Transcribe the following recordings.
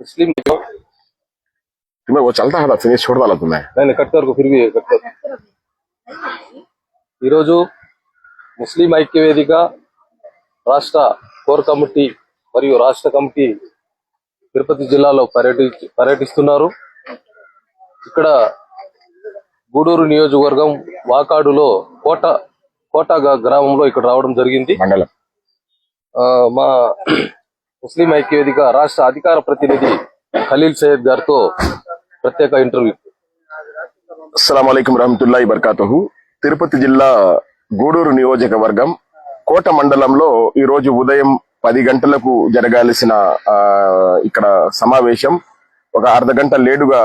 मुस्लिम तुम्हें वो चलता है फिनिश छोड़ वाला तुम्हें नहीं कट कर फिर भी कट कर ఈరోజు ముస్లిం ఐక్యవేదిక రాష్ట్ర కోర్ కమిటీ మరియు రాష్ట్ర కమిటీ తిరుపతి జిల్లాలో పర్యటిస్తున్నారు. ఇక్కడ గూడూరు నియోజకవర్గం వాకాడులో కోట గ్రామంలో ఇక్కడ రావడం జరిగింది. మండలం మా ముస్లిం ఐక్యవేదిక రాష్ట్ర అధికార ప్రతినిధి ఖలీల్ సయ్యద్ గారితో ప్రత్యేక ఇంటర్వ్యూ. అస్సలాము అలైకుం రహమతుల్లాహి బర్కాతుహు. తిరుపతి జిల్లా గూడూరు నియోజకవర్గం కోట మండలంలో ఈ రోజు ఉదయం 10 గంటలకు జరగాల్సిన ఇక్కడ సమావేశం ఒక అర్ధ గంట లేటుగా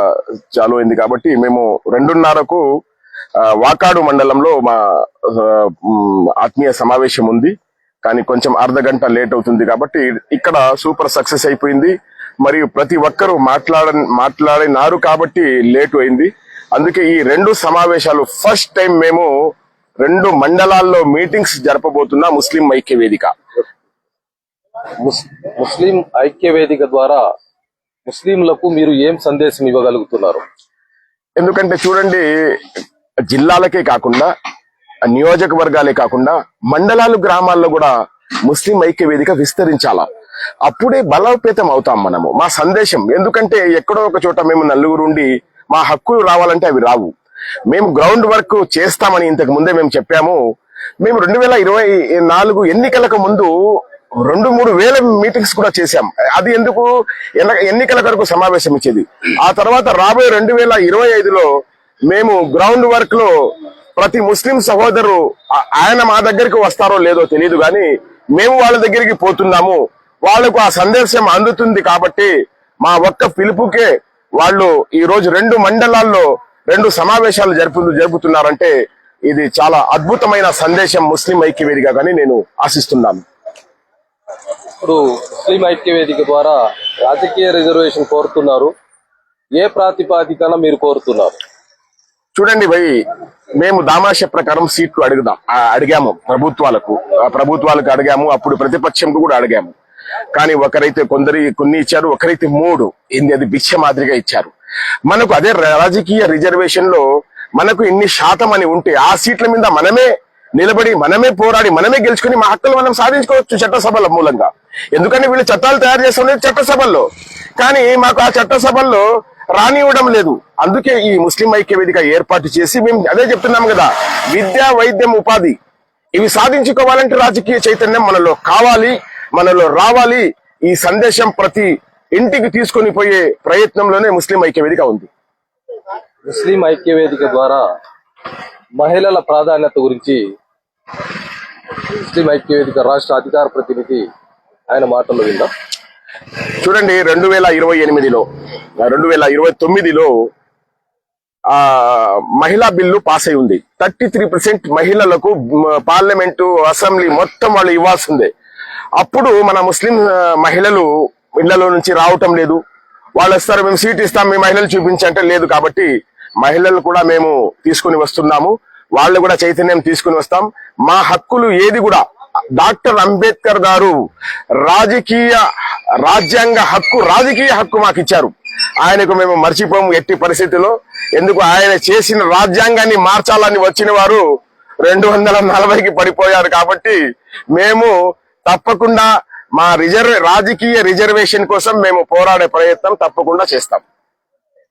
చాలు అయింది. కాబట్టి మేము 2:30కు వాకాడు మండలంలో మా ఆత్మీయ సమావేశం ఉంది. కానీ కొంచెం అర్ధ గంట లేట్ అవుతుంది. కాబట్టి ఇక్కడ సూపర్ సక్సెస్ అయిపోయింది. మరియు ప్రతి ఒక్కరూ మాట్లాడినారు కాబట్టి లేటు అయింది. అందుకే ఈ 2 సమావేశాలు ఫస్ట్ టైం మేము 2 మండలాల్లో మీటింగ్స్ జరపబోతున్నా ముస్లిం ఐక్యవేదిక. ముస్లిం ఐక్యవేదిక ద్వారా ముస్లింలకు మీరు ఏం సందేశం ఇవ్వగలుగుతున్నారు? ఎందుకంటే చూడండి, జిల్లాలకే కాకుండా నియోజకవర్గాలే కాకుండా మండలాలు గ్రామాల్లో కూడా ముస్లిం ఐక్యవేదిక విస్తరించాలా. అప్పుడే బలోపేతం అవుతాం మనము. మా సందేశం ఎందుకంటే ఎక్కడో ఒక చోట మేము నలుగురు ఉండి మా హక్కులు రావాలంటే అవి రావు. మేము గ్రౌండ్ వర్క్ చేస్తామని ఇంతకు ముందే మేము చెప్పాము. మేము 2024 ఎన్నికలకు ముందు 2-3 వేల మీటింగ్స్ కూడా చేశాం. అది ఎందుకు? ఎన్నికల వరకు సమావేశం ఇచ్చేది. ఆ తర్వాత రాబోయే 2025లో మేము గ్రౌండ్ వర్క్ లో ప్రతి ముస్లిం సహోదరు ఆయన మా దగ్గరికి వస్తారో లేదో తెలియదు, కానీ మేము వాళ్ళ దగ్గరికి పోతున్నాము. వాళ్ళకు ఆ సందేశం అందుతుంది. కాబట్టి మా ఒక్క పిలుపుకే వాళ్ళు ఈ రోజు 2 మండలాల్లో 2 సమావేశాలు జరుపుతున్నారంటే ఇది చాలా అద్భుతమైన సందేశం ముస్లిం ఐక్యవేదిక కానీ నేను ఆశిస్తున్నాను. ఇప్పుడు ముస్లిం ఐక్యవేదిక ద్వారా రాజకీయ రిజర్వేషన్ కోరుతున్నారు. ఏ ప్రాతిపాదికన మీరు కోరుతున్నారు? చూడండి భయ్, మేము దామాష ప్రకారం సీట్లు అడిగాము ప్రభుత్వాలకు అడిగాము. అప్పుడు ప్రతిపక్షంకు కూడా అడిగాము. కానీ ఒకరైతే కొన్ని ఇచ్చారు, ఒకరైతే 3 అది భిక్ష మాదిరిగా ఇచ్చారు. మనకు అదే రాజకీయ రిజర్వేషన్ లో మనకు ఇన్ని శాతం అని ఉంటే ఆ సీట్ల మీద మనమే నిలబడి మనమే పోరాడి మనమే గెలుచుకుని మా హక్కులు మనం సాధించుకోవచ్చు చట్టసభల మూలంగా. ఎందుకంటే వీళ్ళు చట్టాలు తయారు చేస్తున్నది చట్టసభల్లో, కానీ మాకు ఆ చట్టసభల్లో రానివ్వడం లేదు. అందుకే ఈ ముస్లిం ఐక్యవేదిక ఏర్పాటు చేసి మేము అదే చెప్తున్నాం కదా, విద్య, వైద్యం, ఉపాధి ఇవి సాధించుకోవాలంటే రాజకీయ చైతన్యం మనలో కావాలి, మనలో రావాలి. ఈ సందేశం ప్రతి ఇంటికి తీసుకొని పోయే ప్రయత్నంలోనే ముస్లిం ఐక్యవేదిక ఉంది. ముస్లిం ఐక్యవేదిక ద్వారా మహిళల ప్రాధాన్యత గురించి ముస్లిం ఐక్యవేదిక రాష్ట్ర అధికార ప్రతినిధి ఆయన మాటల్లో విందాం. చూడండి, 2028లో 2029లో మహిళా బిల్లు పాస్ అయి ఉంది. 33% మహిళలకు పార్లమెంటు, అసెంబ్లీ మొత్తం వాళ్ళు ఇవ్వాల్సిందే. అప్పుడు మన ముస్లిం మహిళలు ఇళ్లలో నుంచి రావటం లేదు. వాళ్ళు వస్తారు, మేము సీట్ ఇస్తాం, మీ మహిళలు చూపించంటే లేదు. కాబట్టి మహిళలు కూడా మేము తీసుకుని వస్తున్నాము. వాళ్ళు కూడా చైతన్యం తీసుకుని వస్తాం. మా హక్కులు ఏది కూడా డాక్టర్ అంబేద్కర్ గారు రాజ్యాంగ హక్కు మాకు ఇచ్చారు. ఆయనకు మేము మర్చిపోము ఎట్టి పరిస్థితిలో. ఎందుకు? ఆయన చేసిన రాజ్యాంగాన్ని మార్చాలని వచ్చిన వారు 240కి పడిపోయారు. కాబట్టి మేము తప్పకుండా మా రాజకీయ రిజర్వేషన్ కోసం మేము పోరాడే ప్రయత్నం తప్పకుండా చేస్తాం.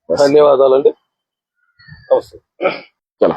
ధన్యవాదాలండి. చలో.